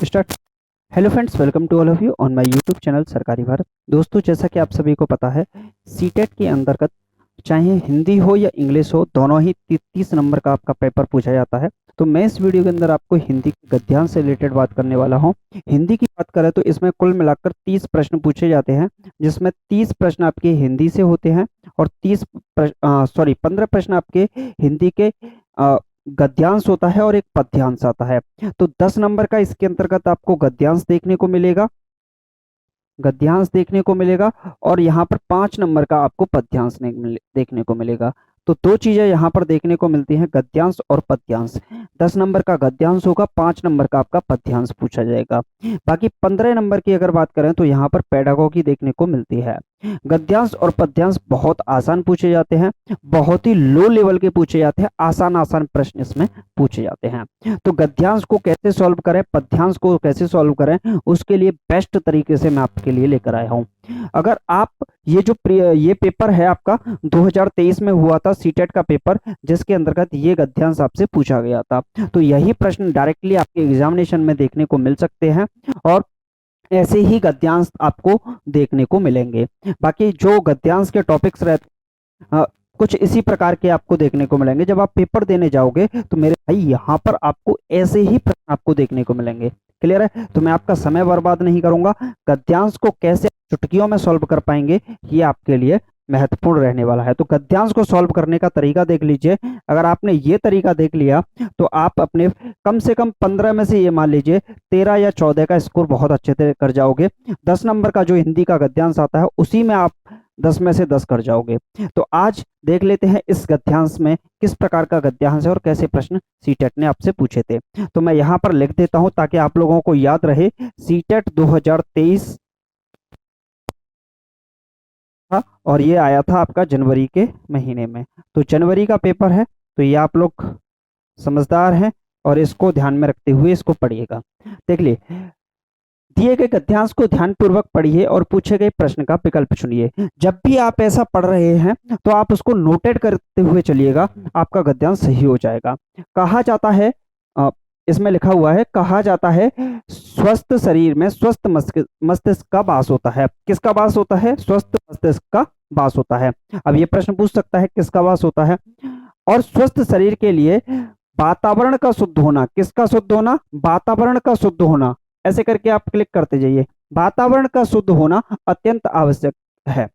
Start. Hello friends, welcome to all of you on my YouTube channel Sarkari Bharat. दोस्तों, जैसा कि आप सभी को पता है, सीटेट के अंतर्गत चाहे हिंदी हो या इंग्लिश हो, दोनों ही 30 नंबर का आपका पेपर पूछा जाता है। तो मैं इस वीडियो के अंदर आपको हिंदी के गद्यांश से रिलेटेड बात करने वाला हूं। हिंदी की बात करें तो इसमें कुल मिलाकर 30 प्रश्न पूछे जाते हैं, जिसमें 30 प्रश्न आपके हिंदी से होते हैं और 15 प्रश्न आपके हिंदी के गद्यांश होता है और एक पद्यांश आता है। तो 10 नंबर का इसके अंतर्गत आपको गद्यांश देखने को मिलेगा और यहाँ पर 5 नंबर का आपको पद्यांश देखने को मिलेगा। तो दो चीजें यहाँ पर देखने को मिलती हैं, गद्यांश और पद्यांश। 10 नंबर का गद्यांश होगा, 5 नंबर का आपका पद्यांश पूछा जाएगा। बाकी 15 नंबर की अगर बात करें तो यहाँ पर पेडागोगी देखने को मिलती है। गद्यांश और पद्यांश बहुत आसान पूछे जाते हैं, बहुत ही लो लेवल के पूछे जाते हैं, आसान आसान प्रश्न इसमें पूछे जाते हैं। तो गद्यांश को कैसे सॉल्व करें, पद्यांश को कैसे सॉल्व करें, उसके लिए बेस्ट तरीके से मैं आपके लिए लेकर आया हूं। अगर आप ये पेपर है आपका 2023 में हुआ था, सीटेट का पेपर, जिसके अंतर्गत ये गद्यांश आपसे पूछा गया था। तो यही प्रश्न डायरेक्टली आपके एग्जामिनेशन में देखने को मिल सकते हैं और ऐसे ही गद्यांश आपको देखने को मिलेंगे। बाकी जो गद्यांश के टॉपिक्स रहते कुछ इसी प्रकार के आपको देखने को मिलेंगे। जब आप पेपर देने जाओगे तो मेरे भाई यहाँ पर आपको ऐसे ही प्रश्न आपको देखने को मिलेंगे। क्लियर है? तो मैं आपका समय बर्बाद नहीं करूंगा। गद्यांश को कैसे चुटकियों में सॉल्व कर पाएंगे, ये आपके लिए महत्वपूर्ण रहने वाला है। तो गद्यांश को सॉल्व करने का तरीका देख लीजिए। अगर आपने ये तरीका देख लिया तो आप अपने कम से कम 15 में से ये मान लीजिए 13 या 14 का स्कोर बहुत अच्छे से कर जाओगे। 10 नंबर का जो हिंदी का गद्यांश आता है उसी में आप 10 में से 10 कर जाओगे। तो आज देख लेते हैं इस गद्यांश में किस प्रकार का गद्यांश है और कैसे प्रश्न सीटेट ने आपसे पूछे थे। तो मैं यहाँ पर लिख देता हूं ताकि आप लोगों को याद रहे। सीटेट 2023 था और ये आया था आपका जनवरी के महीने में। तो जनवरी का पेपर है, तो ये आप लोग समझदार हैं और इसको ध्यान में रखते हुए इसको पढ़िएगा। देख लिए, दिए गए गद्यांश को ध्यानपूर्वक पढ़िए और पूछे गए प्रश्न का विकल्प चुनिए। जब भी आप ऐसा पढ़ रहे हैं तो आप उसको नोटेड करते हुए चलिएगा, आपका गद्यांश सही हो जाएगा। कहा जाता है, इसमें लिखा हुआ है, कहा जाता है स्वस्थ शरीर में स्वस्थ मस्तिष्क का वास होता है। किसका वास होता है? स्वस्थ मस्तिष्क का वास होता है। अब ये प्रश्न पूछ सकता है किसका वास होता है। और स्वस्थ शरीर के लिए वातावरण का शुद्ध होना, किसका शुद्ध होना? वातावरण का शुद्ध होना। ऐसे करके आप क्लिक करते जाइए। वातावरण का शुद्ध होना अत्यंत आवश्यक है।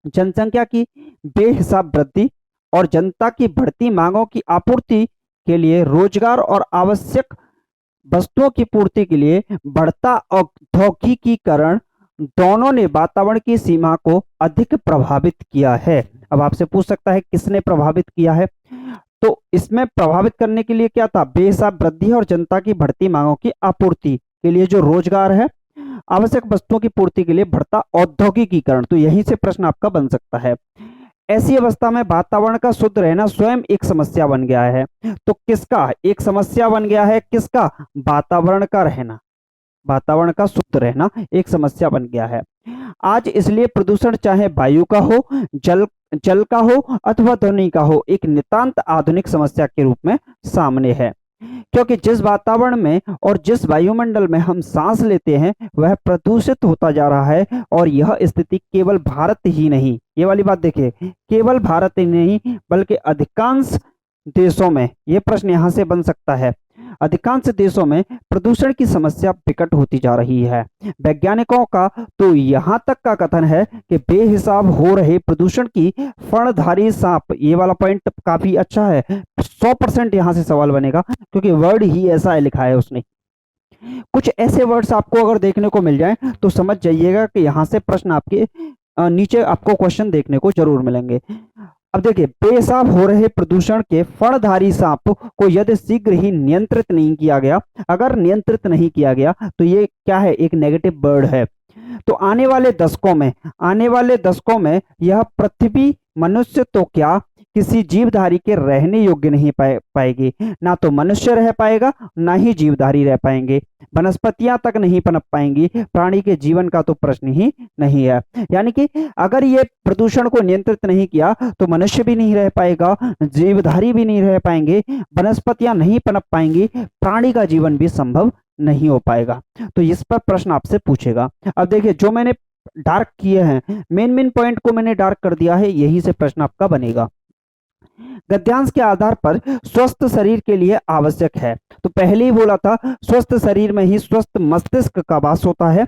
जनसंख्या की बेहिसाब वृद्धि और जनता की बढ़ती मांगों की आपूर्ति के लिए, रोजगार और आवश्यक वस्तुओं की पूर्ति के लिए बढ़ता औद्योगिकीकरण दोनों ने वातावरण की सीमा को अधिक प्रभावित किया है। अब आपसे पूछ सकता है किसने प्रभावित किया है? तो इसमें प्रभावित करने के लिए क्या था? बेहिसाब वृद्धि और जनता की बढ़ती मांगों की आपूर्ति के लिए जो रोजगार है, आवश्यक वस्तुओं की पूर्ति के लिए बढ़ता औद्योगिकीकरण। तो यहीं से प्रश्न आपका बन सकता है। ऐसी अवस्था में वातावरण का शुद्ध रहना स्वयं एक समस्या बन गया है। तो किसका एक समस्या बन गया है? किसका? वातावरण का रहना, वातावरण का शुद्ध रहना एक समस्या बन गया है आज। इसलिए प्रदूषण चाहे वायु का हो, जल का हो अथवा ध्वनि का हो, एक नितांत आधुनिक समस्या के रूप में सामने है। क्योंकि जिस वातावरण में और जिस वायुमंडल में हम सांस लेते हैं वह प्रदूषित होता जा रहा है। और यह स्थिति केवल भारत ही नहीं, ये वाली बात देखिए, केवल भारत ही नहीं बल्कि अधिकांश देशों में, यह प्रश्न यहां से बन सकता है, अधिकांश देशों में प्रदूषण की समस्या विकट होती जा रही है। वैज्ञानिकों का तो यहां तक का कथन है कि बेहिसाब हो रहे प्रदूषण की फणधारी सांप, ये वाला पॉइंट काफी अच्छा है, 100% यहां से सवाल बनेगा क्योंकि वर्ड ही ऐसा है, लिखा है उसने। कुछ ऐसे वर्ड्स आपको अगर देखने को मिल जाए तो समझ जाइएगा कि यहां से प्रश्न आपके नीचे आपको क्वेश्चन देखने को जरूर मिलेंगे। अब देखिए, बेहिसाब हो रहे प्रदूषण के फणधारी सांप को यदि शीघ्र ही नियंत्रित नहीं किया गया, अगर नियंत्रित नहीं किया गया तो ये क्या है? एक नेगेटिव वर्ड है। तो आने वाले दशकों में यह पृथ्वी मनुष्य तो क्या किसी जीवधारी के रहने योग्य नहीं पाएगी। ना तो मनुष्य रह पाएगा, ना ही जीवधारी रह पाएंगे, वनस्पतियां तक नहीं पनप पाएंगी, प्राणी के जीवन का तो प्रश्न ही नहीं है। यानी कि अगर ये प्रदूषण को नियंत्रित नहीं किया तो मनुष्य भी नहीं रह पाएगा, जीवधारी भी नहीं रह पाएंगे, वनस्पतियां नहीं पनप पाएंगी, प्राणी का जीवन भी संभव नहीं हो पाएगा। तो इस पर प्रश्न आपसे पूछेगा। अब देखिए, जो मैंने डार्क किए हैं, मेन मेन पॉइंट को मैंने डार्क कर दिया है, यही से प्रश्न आपका बनेगा। गद्यांश के आधार पर स्वस्थ शरीर के लिए आवश्यक है, तो पहले ही बोला था, स्वस्थ शरीर में ही स्वस्थ मस्तिष्क का वास होता है,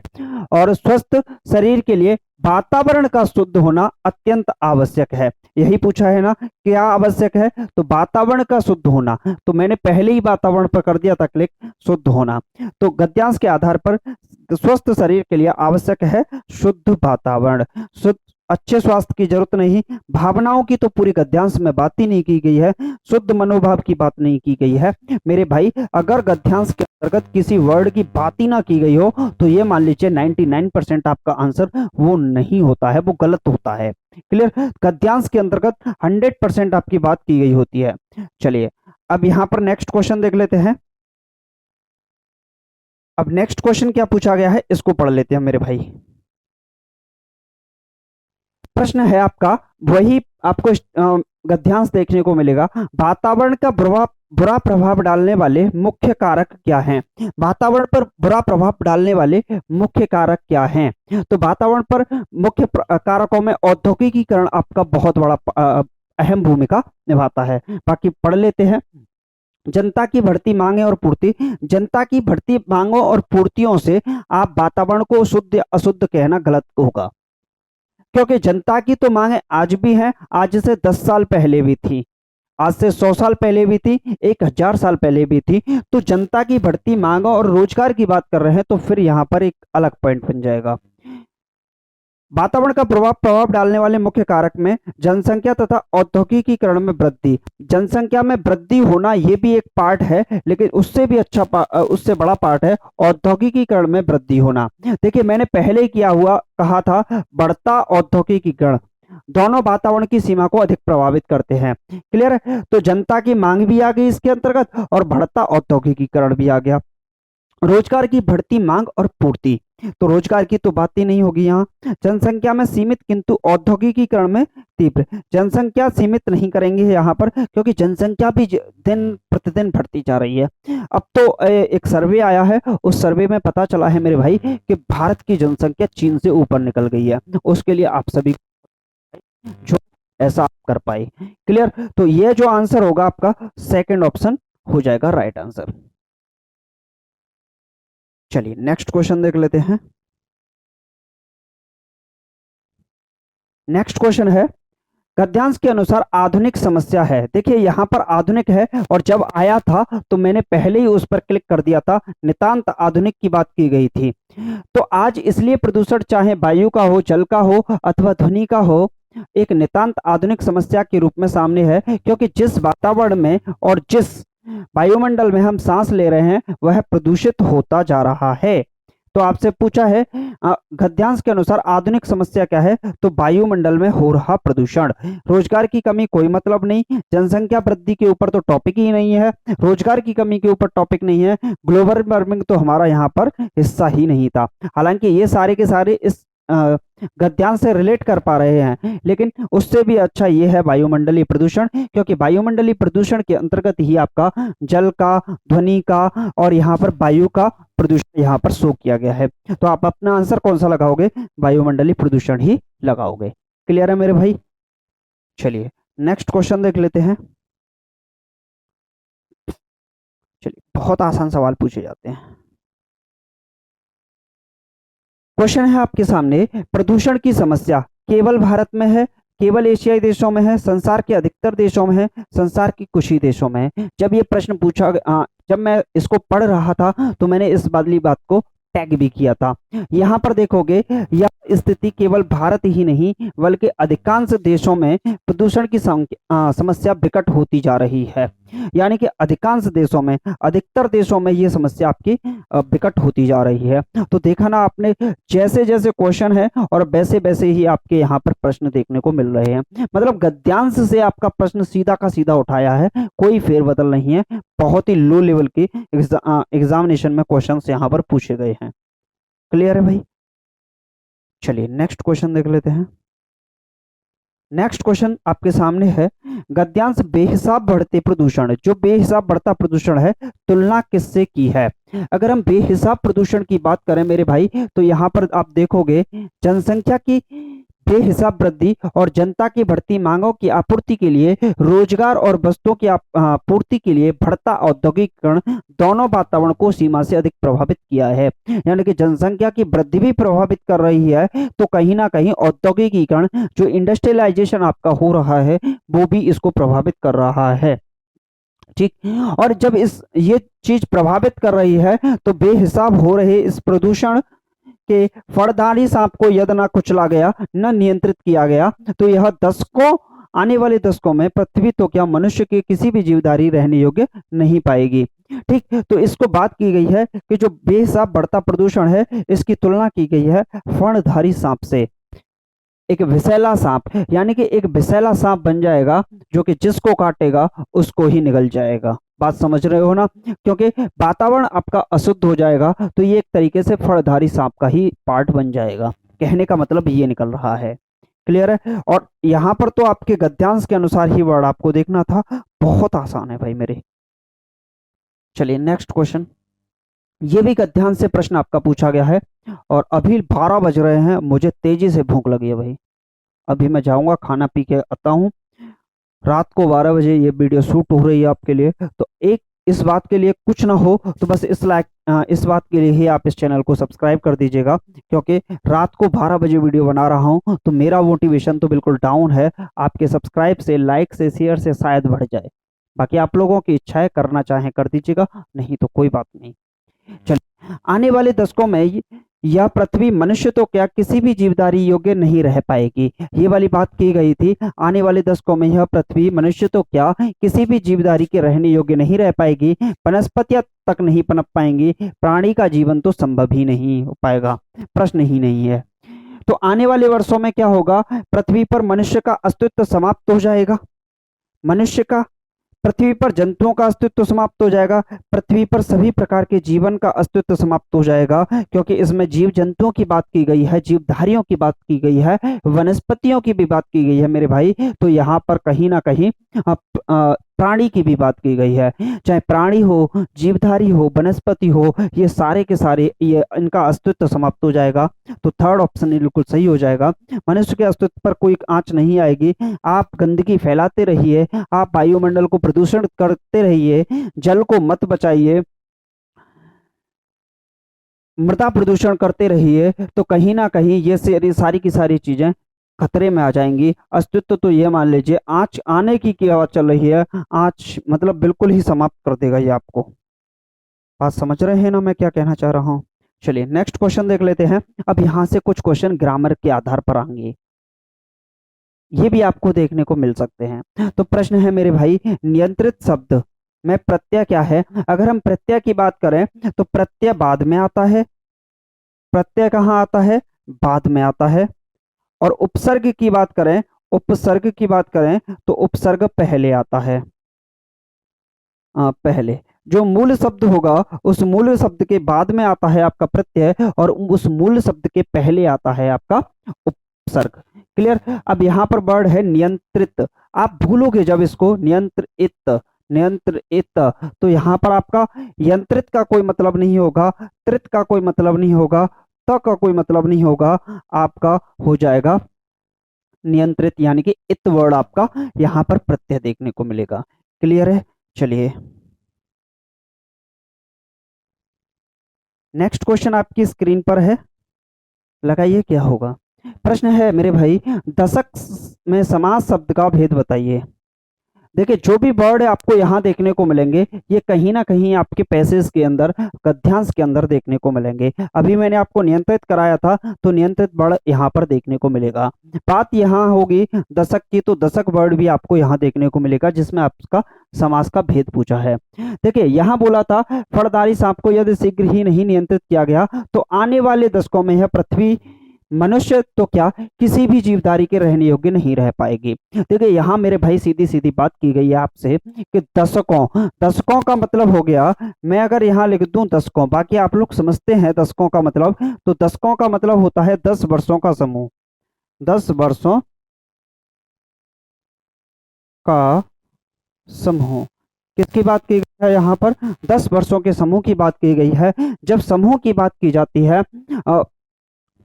और स्वस्थ शरीर के लिए वातावरण का शुद्ध होना अत्यंत आवश्यक है। यही पूछा है ना, क्या आवश्यक है, तो वातावरण का शुद्ध होना। तो मैंने पहले ही वातावरण पर कर दिया था क्लिक, शुद्ध होना। तो गद्यांश के आधार पर स्वस्थ शरीर के लिए आवश्यक है शुद्ध वातावरण। शुद्ध अच्छे स्वास्थ्य की जरूरत नहीं, भावनाओं की तो पूरी गद्यांश में बात ही नहीं की गई है, शुद्ध मनोभाव की बात नहीं की गई है मेरे भाई। अगर गद्यांश के अंतर्गत किसी वर्ड की बात ही ना की गई हो, तो ये मान लीजिए 99% आपका आंसर वो नहीं होता है, वो गलत होता है। क्लियर? गद्यांश के अंतर्गत 100% आपकी बात की गई होती है। चलिए, अब यहां पर नेक्स्ट क्वेश्चन देख लेते हैं। अब नेक्स्ट क्वेश्चन क्या पूछा गया है, इसको पढ़ लेते हैं मेरे भाई। प्रश्न है आपका, वही आपको गद्यांश देखने को मिलेगा, वातावरण का बुरा प्रभाव डालने वाले मुख्य कारक क्या हैं? वातावरण पर बुरा प्रभाव डालने वाले मुख्य कारक क्या हैं? तो वातावरण पर मुख्य कारकों में औद्योगिकीकरण आपका बहुत बड़ा अहम भूमिका निभाता है। बाकी पढ़ लेते हैं। जनता की बढ़ती मांगे और पूर्ति, जनता की बढ़ती मांगों और पूर्तियों से आप वातावरण को शुद्ध या अशुद्ध कहना गलत होगा, क्योंकि जनता की तो मांगे आज भी हैं, आज से 10 साल पहले भी थी, आज से 100 साल पहले भी थी, 1000 साल पहले भी थी। तो जनता की बढ़ती मांग और रोजगार की बात कर रहे हैं, तो फिर यहाँ पर एक अलग पॉइंट बन जाएगा। वातावरण का प्रभाव डालने वाले मुख्य कारक में जनसंख्या तथा औद्योगिकीकरण में वृद्धि। जनसंख्या में वृद्धि होना ये भी एक पार्ट है, लेकिन उससे भी उससे बड़ा पार्ट है औद्योगिकीकरण में वृद्धि होना। देखिए, मैंने पहले ही कहा था, बढ़ता औद्योगिकीकरण दोनों वातावरण की सीमा को अधिक प्रभावित करते हैं। क्लियर है? तो जनता की मांग भी आ गई इसके अंतर्गत, और बढ़ता औद्योगिकीकरण भी आ गया। रोजगार की बढ़ती मांग और पूर्ति, तो रोजगार की तो बात ही नहीं होगी यहाँ। जनसंख्या में सीमित किंतु औद्योगिकीकरण में तीव्र। जनसंख्या सीमित नहीं करेंगे यहाँ पर, क्योंकि जनसंख्या भी दिन प्रतिदिन बढ़ती जा रही है। अब तो एक सर्वे आया है, उस सर्वे में पता चला है मेरे भाई कि भारत की जनसंख्या चीन से ऊपर निकल गई है। उसके लिए आप सभी जो ऐसा आप कर पाए। क्लियर? तो ये जो आंसर होगा आपका, सेकंड ऑप्शन हो जाएगा राइट आंसर। चलिए, नेक्स्ट क्वेश्चन देख लेते हैं। नेक्स्ट क्वेश्चन है, गद्यांश के अनुसार आधुनिक समस्या है। देखिए, यहां पर आधुनिक है, और जब आया था तो मैंने पहले ही उस पर क्लिक कर दिया था, नितांत आधुनिक की बात की गई थी। तो आज इसलिए प्रदूषण चाहे वायु का हो, जल का हो अथवा ध्वनि का हो, एक नितांत आधुनिक समस्या के रूप में सामने है, क्योंकि जिस वातावरण में और जिस वायुमंडल में हम सांस ले रहे हैं वह प्रदूषित होता जा रहा है। तो आपसे पूछा है गद्यांश के अनुसार आधुनिक समस्या क्या है, तो वायुमंडल में हो रहा प्रदूषण। रोजगार की कमी कोई मतलब नहीं, जनसंख्या वृद्धि के ऊपर तो टॉपिक ही नहीं है, रोजगार की कमी के ऊपर टॉपिक नहीं है, ग्लोबल वार्मिंग तो हमारा यहाँ पर हिस्सा ही नहीं था। हालांकि ये सारे के सारे इस गद्यांश से रिलेट कर पा रहे हैं, लेकिन उससे भी अच्छा ये है वायुमंडलीय प्रदूषण, क्योंकि वायुमंडलीय प्रदूषण के अंतर्गत ही आपका जल का, ध्वनि का और यहाँ पर वायु का प्रदूषण यहाँ पर शो किया गया है। तो आप अपना आंसर कौन सा लगाओगे? वायुमंडलीय प्रदूषण ही लगाओगे। क्लियर है मेरे भाई? चलिए, नेक्स्ट क्वेश्चन देख लेते हैं। चलिए, बहुत आसान सवाल पूछे जाते हैं। क्वेश्चन है आपके सामने, प्रदूषण की समस्या केवल भारत में है, केवल एशियाई देशों में है, संसार के अधिकतर देशों में है, संसार के कुछ ही देशों में है। जब ये प्रश्न पूछा, जब मैं इसको पढ़ रहा था तो मैंने इस वाली बात को टैग भी किया था। यहाँ पर देखोगे, यह स्थिति केवल भारत ही नहीं बल्कि अधिकांश देशों में प्रदूषण की समस्या विकट होती जा रही है। यानी कि अधिकांश देशों में, अधिकतर देशों में ये समस्या आपकी विकट होती जा रही है। तो देखा ना आपने, जैसे जैसे क्वेश्चन है और वैसे वैसे ही आपके यहाँ पर प्रश्न देखने को मिल रहे हैं। मतलब गद्यांश से आपका प्रश्न सीधा का सीधा उठाया है, कोई फेरबदल नहीं है। बहुत ही लो लेवल की एग्जामिनेशन में क्वेश्चन यहाँ पर पूछे गए हैं। क्लियर है भाई? चलिए, नेक्स्ट क्वेश्चन देख लेते हैं। नेक्स्ट क्वेश्चन आपके सामने है, गद्यांश बेहिसाब बढ़ते प्रदूषण, जो बेहिसाब बढ़ता प्रदूषण है, तुलना किससे की है? अगर हम बेहिसाब प्रदूषण की बात करें मेरे भाई, तो यहाँ पर आप देखोगे जनसंख्या की बेहिसाब वृद्धि और जनता की बढ़ती मांगों की आपूर्ति के लिए, रोजगार और वस्तुओं की आपूर्ति के लिए बढ़ता औद्योगिकरण दोनों वातावरण को सीमा से अधिक प्रभावित किया है। यानी कि जनसंख्या की वृद्धि भी प्रभावित कर रही है, तो कहीं ना कहीं औद्योगिकीकरण, जो इंडस्ट्रियलाइजेशन आपका हो रहा है, वो भी इसको प्रभावित कर रहा है। ठीक। और जब इस ये चीज प्रभावित कर रही है, तो बेहिसाब हो रहे इस प्रदूषण के फड़दारी सांप को यदि न कुचला गया, न नियंत्रित किया गया, तो यह दशकों आने वाले दशकों में पृथ्वी तो क्या मनुष्य के किसी भी जीवधारी रहने योग्य नहीं पाएगी। ठीक। तो इसको बात की गई है कि जो बेहिसाब बढ़ता प्रदूषण है, इसकी तुलना की गई है फणधारी सांप से। एक विषैला सांप, यानी कि एक विषैला सांप बन जाएगा, जो कि जिसको काटेगा उसको ही निगल जाएगा। बात समझ रहे हो ना? क्योंकि वातावरण आपका अशुद्ध हो जाएगा, तो ये एक तरीके से फलधारी सांप का ही पार्ट बन जाएगा। कहने का मतलब ये निकल रहा है। क्लियर है? और यहाँ पर तो आपके गद्यांश के अनुसार ही वर्ड आपको देखना था। बहुत आसान है भाई मेरे। चलिए नेक्स्ट क्वेश्चन। ये भी गद्यांश से प्रश्न आपका पूछा गया है, और अभी 12 बज रहे हैं, मुझे तेजी से भूख लगी है भाई। अभी मैं जाऊंगा, खाना पी के आता हूँ। रात को 12 बजे ये वीडियो शूट हो रही है आपके लिए, तो एक इस बात के लिए कुछ ना हो तो बस इस बात के लिए ही आप इस चैनल को सब्सक्राइब कर दीजिएगा, क्योंकि रात को 12 बजे वीडियो बना रहा हूं, तो मेरा मोटिवेशन तो बिल्कुल डाउन है। आपके सब्सक्राइब से, लाइक से, शेयर से शायद बढ़ जाए। बाकी आप लोगों की इच्छा है, करना चाहें कर दीजिएगा, नहीं तो कोई बात नहीं। चलिए, आने वाले दशकों में यह पृथ्वी मनुष्य तो क्या किसी भी जीवधारी योग्य नहीं रह पाएगी। ये वाली बात की गई थी। आने वाले दशकों में यह पृथ्वी मनुष्य तो क्या किसी भी जीवधारी के रहने योग्य नहीं रह पाएगी। वनस्पतियां तक नहीं पनप पाएंगी, प्राणी का जीवन तो संभव ही नहीं हो पाएगा, प्रश्न ही नहीं है। तो आने वाले वर्षों में क्या होगा? पृथ्वी पर मनुष्य का अस्तित्व समाप्त हो जाएगा। मनुष्य का, पृथ्वी पर जंतुओं का अस्तित्व समाप्त हो जाएगा। पृथ्वी पर सभी प्रकार के जीवन का अस्तित्व समाप्त हो जाएगा, क्योंकि इसमें जीव जंतुओं की बात की गई है, जीवधारियों की बात की गई है, वनस्पतियों की भी बात की गई है मेरे भाई। तो यहाँ पर कहीं ना कहीं प्राणी की भी बात की गई है। चाहे प्राणी हो, जीवधारी हो, वनस्पति हो, ये सारे के सारे ये इनका अस्तित्व समाप्त हो जाएगा। तो थर्ड ऑप्शन बिल्कुल सही हो जाएगा। मनुष्य के अस्तित्व पर कोई आंच नहीं आएगी। आप गंदगी फैलाते रहिए, आप वायुमंडल को प्रदूषण करते रहिए, जल को मत बचाइए, मृदा प्रदूषण करते रहिए, तो कहीं ना कहीं ये सारी की सारी चीजें खतरे में आ जाएंगी। अस्तित्व तो ये मान लीजिए, आंच आने की क्या बात चल रही है, आंच मतलब बिल्कुल ही समाप्त कर देगा ये आपको। बात समझ रहे हैं ना मैं क्या कहना चाह रहा हूँ? चलिए नेक्स्ट क्वेश्चन देख लेते हैं। अब यहाँ से कुछ क्वेश्चन ग्रामर के आधार पर आएंगे, ये भी आपको देखने को मिल सकते हैं। तो प्रश्न है मेरे भाई, नियंत्रित शब्द में प्रत्यय क्या है? अगर हम प्रत्यय की बात करें, तो प्रत्यय बाद में आता है। प्रत्यय कहाँ आता है? बाद में आता है। और उपसर्ग की बात करें, उपसर्ग की बात करें, तो उपसर्ग पहले आता है। पहले जो मूल शब्द होगा, उस मूल शब्द के बाद में आता है आपका प्रत्यय, और उस मूल शब्द के पहले आता है आपका उपसर्ग। क्लियर? अब यहाँ पर वर्ड है नियंत्रित। आप भूलोगे जब इसको, नियंत्रित, नियंत्रित, तो यहाँ पर आपका यंत्रित का कोई मतलब नहीं होगा, त्रित का कोई मतलब नहीं होगा, त का कोई मतलब नहीं होगा, आपका हो जाएगा नियंत्रित, यानी कि इत वर्ड आपका यहाँ पर प्रत्यय देखने को मिलेगा। क्लियर है? चलिए नेक्स्ट क्वेश्चन आपकी स्क्रीन पर है, लगाइए क्या होगा। प्रश्न है मेरे भाई, दशक में समास शब्द का भेद बताइए। देखिए, जो भी वर्ड आपको यहाँ देखने को मिलेंगे, ये कहीं ना कहीं आपके पैसेज के अंदर, गद्यांश के अंदर देखने को मिलेंगे। अभी मैंने आपको नियंत्रित कराया था, तो नियंत्रित वर्ड यहाँ पर देखने को मिलेगा। बात यहाँ होगी दशक की, तो दशक वर्ड भी आपको यहाँ देखने को मिलेगा, जिसमें आपका समास का भेद पूछा है। देखिए, यहाँ बोला था फड़दारी सांप को यदि शीघ्र ही नहीं नियंत्रित किया गया, तो आने वाले दशकों में यह पृथ्वी मनुष्य तो क्या किसी भी जीवधारी के रहने योग्य नहीं रह पाएगी। देखिए, यहाँ मेरे भाई सीधी सीधी बात की गई है आपसे कि दशकों, दशकों का मतलब हो गया, मैं अगर यहाँ लिख दूं दशकों, बाकी आप लोग समझते हैं दशकों का मतलब, तो दशकों का मतलब होता है 10 वर्षों का समूह। 10 वर्षों का समूह। किसकी बात की गई यहाँ पर 10 वर्षों के समूह की बात की गई है। जब समूह की बात की जाती है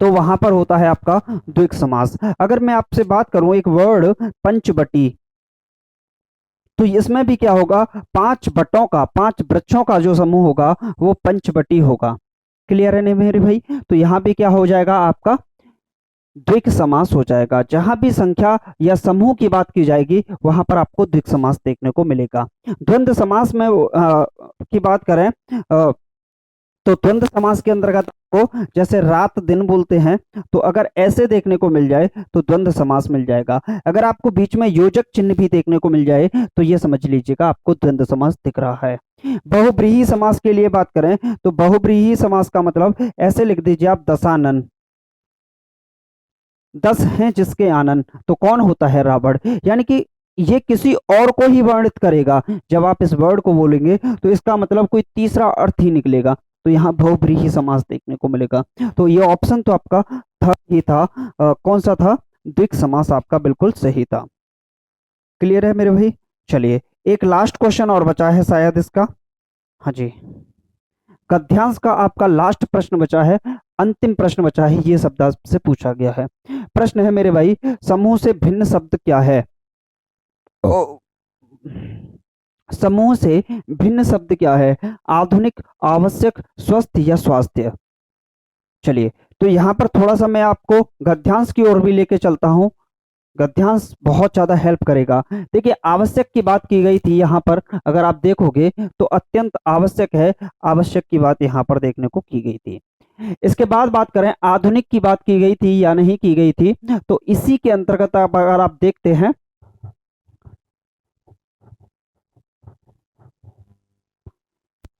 तो वहां पर होता है आपका द्विक समास। अगर मैं आपसे बात करूं एक वर्ड पंचवटी, तो इसमें भी क्या होगा, 5 बटों का, 5 वृक्षों का जो समूह होगा वो पंचवटी होगा। क्लियर है नहीं मेरे भाई? तो यहाँ भी क्या हो जाएगा आपका द्विक समास हो जाएगा। जहां भी संख्या या समूह की बात की जाएगी वहां पर आपको द्विक समास देखने को मिलेगा। द्वंद्व समास में की बात करें तो द्वंद्व समास के अंतर्गत आपको जैसे रात दिन बोलते हैं, तो अगर ऐसे देखने को मिल जाए तो द्वंद्व समास मिल जाएगा। अगर आपको बीच में योजक चिन्ह भी देखने को मिल जाए तो ये समझ लीजिएगा आपको द्वंद्व समास दिख रहा है। बहुब्रीहि समास के लिए बात करें तो बहुब्रीहि समास का मतलब ऐसे लिख दीजिए आप दशानन, 10 हैं जिसके आनन, तो कौन होता है रावण। यानी कि ये किसी और को ही वर्णित करेगा। जब आप इस वर्ड को बोलेंगे तो इसका मतलब कोई तीसरा अर्थ ही निकलेगा। तो यहाँ बहुब्रीहि समास देखने को मिलेगा। तो ये ऑप्शन तो आपका थर्ड ही था। कौन सा था? द्विक समास आपका बिल्कुल सही था। क्लियर है मेरे भाई? चलिए एक लास्ट क्वेश्चन और बचा है शायद इसका। हाँ जी, गद्यांश का आपका लास्ट प्रश्न बचा है, अंतिम प्रश्न बचा है। ये शब्द से पूछा गया है। प्रश्न है मेरे भाई, समूह से भिन्न शब्द क्या है? समूह से भिन्न शब्द क्या है? आधुनिक, आवश्यक, स्वस्थ या स्वास्थ्य। चलिए तो यहाँ पर थोड़ा सा मैं आपको गद्यांश की ओर भी लेके चलता हूँ। गद्यांश बहुत ज्यादा हेल्प करेगा। देखिए आवश्यक की बात की गई थी यहाँ पर, अगर आप देखोगे तो अत्यंत आवश्यक है, आवश्यक की बात यहाँ पर देखने को की गई थी। इसके बाद बात करें आधुनिक की बात की गई थी या नहीं की गई थी, तो इसी के अंतर्गत अगर आप देखते हैं,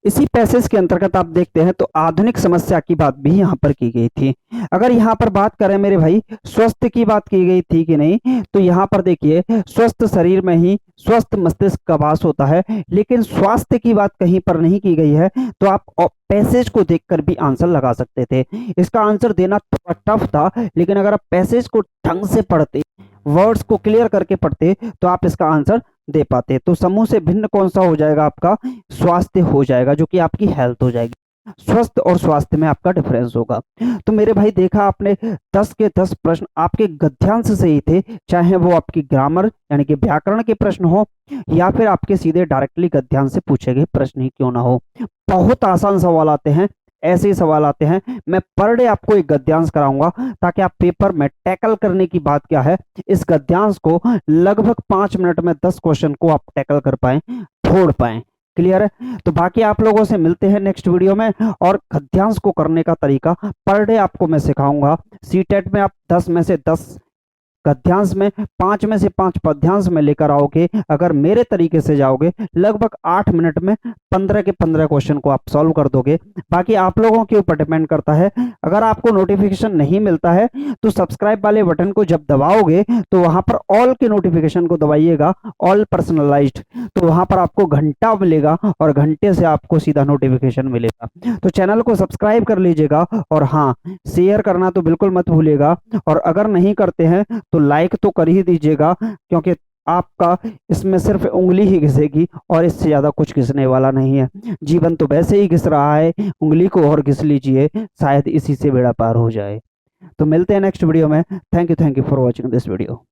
इसी पैसेज के अंतर्गत आप देखते हैं तो आधुनिक समस्या की बात भी यहाँ पर की गई थी। अगर यहाँ पर बात करें मेरे भाई स्वस्थ की बात की गई थी कि नहीं, तो यहाँ पर देखिए स्वस्थ शरीर में ही स्वस्थ मस्तिष्क का वास होता है, लेकिन स्वास्थ्य की बात कहीं पर नहीं की गई है। तो आप पैसेज को देखकर भी आंसर लगा सकते थे। इसका आंसर देना थोड़ा टफ था, लेकिन अगर आप पैसेज को ढंग से पढ़ते, वर्ड्स को क्लियर करके पढ़ते, तो आप इसका आंसर दे पाते। तो समूह से भिन्न कौन सा हो जाएगा? आपका स्वास्थ्य हो जाएगा, जो कि आपकी हेल्थ हो जाएगी। स्वस्थ और स्वास्थ्य में आपका डिफरेंस होगा। तो मेरे भाई देखा आपने 10 के 10 प्रश्न आपके गद्यांश से ही थे, चाहे वो आपकी ग्रामर यानी कि व्याकरण के प्रश्न हो या फिर आपके सीधे डायरेक्टली गद्यांश से पूछे गए प्रश्न ही क्यों ना हो। बहुत आसान सवाल आते हैं, ऐसे ही सवाल आते हैं। मैं पर डे आपको एक गद्यांश कराऊंगा ताकि आप पेपर में टैकल करने की बात क्या है, इस गद्यांश को लगभग 5 मिनट में 10 क्वेश्चन को आप टैकल कर पाए, फोड़ पाए। क्लियर है? तो बाकी आप लोगों से मिलते हैं नेक्स्ट वीडियो में। और गद्यांश को करने का तरीका पर डे आपको मैं सिखाऊंगा। सीटेट में आप 10 में से 10 गद्यांश में, 5 में से 5 पद्यांश में लेकर आओगे। अगर मेरे तरीके से जाओगे लगभग 8 मिनट में 15 के 15 क्वेश्चन को आप सॉल्व कर दोगे। बाकी आप लोगों के ऊपर डिपेंड करता है। अगर आपको नोटिफिकेशन नहीं मिलता है तो सब्सक्राइब वाले बटन को जब दबाओगे तो वहां पर ऑल के नोटिफिकेशन को दबाइएगा, ऑल पर्सनलाइज्ड, तो वहां पर आपको घंटा मिलेगा और घंटे से आपको सीधा नोटिफिकेशन मिलेगा। तो चैनल को सब्सक्राइब कर लीजिएगा और हाँ, शेयर करना तो बिल्कुल मत भूलिएगा। और अगर नहीं करते हैं तो लाइक तो कर ही दीजिएगा, क्योंकि आपका इसमें सिर्फ उंगली ही घिसेगी और इससे ज्यादा कुछ घिसने वाला नहीं है। जीवन तो वैसे ही घिस रहा है, उंगली को और घिस लीजिए, शायद इसी से बेड़ा पार हो जाए। तो मिलते हैं नेक्स्ट वीडियो में। Thank you for watching this video.